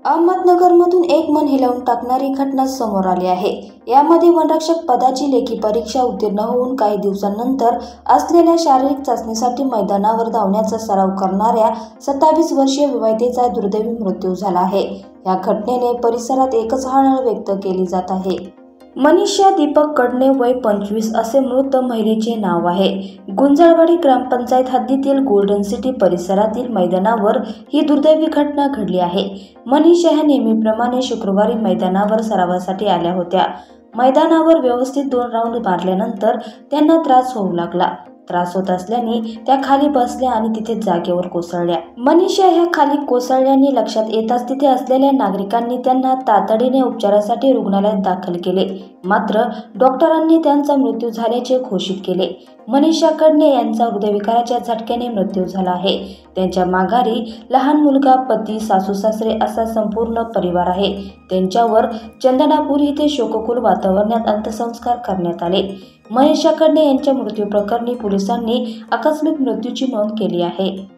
अहमदनगरमधून एक मन हिलवून टाकणारी घटना समोर आली आहे। यामध्ये वनरक्षक पदाची लेखी परीक्षा उत्तीर्ण होऊन काही दिवसांनंतर असलेल्या शारीरिक चाचणीसाठी मैदानावर धावण्याचा सराव करणाऱ्या 27 वर्षीय विवाहितेचा दुर्दैवी मृत्यू झाला आहे। या घटनेने परिसरात एकच हळहळ व्यक्त केली जात आहे। मनीषा दीपक कडणे वय 25 असे मृत महिलेचे नाव आहे। गुंजळवाडी ग्रामपंचायत हद्दीतील गोल्डन सिटी परिसरातील मैदानावर ही दुर्दैवी घटना घडली आहे। मनीषा ह्या नेहमीप्रमाणे शुक्रवारी मैदानावर सरावासाठी आल्या होत्या। मैदानावर व्यवस्थित 2 राऊंड मारल्यानंतर त्यांना त्रास होऊ लागला। त्रास होत असल्याने त्या खाली बसल्या आणि तिथे जागेवर कोसळल्या। मनीषा ह्या खाली कोसळल्याने लक्षात येताच तिथे असलेल्या नागरिकांनी त्यांना तातडीने उपचारासाठी रुग्णालयात दाखल केले, मात्र डॉक्टरांनी त्यांचा मृत्यू झाल्याचे घोषित केले। मनीषा कडणे यांचा हृदयविकाराच्या झटक्याने मृत्यू झाला आहे। त्यांच्या माघारी लहान मुलगा, पती, सासू-सासरे असा संपूर्ण परिवार आहे। त्यांच्यावर चंदनापूर येथे शोककुल वातावरणात अंत्यसंस्कार करण्यात आले। मनीषा कडणे यांच्या मृत्यू प्रकरणी पोलिसांनी आकस्मिक मृत्यूची नोंद केली आहे।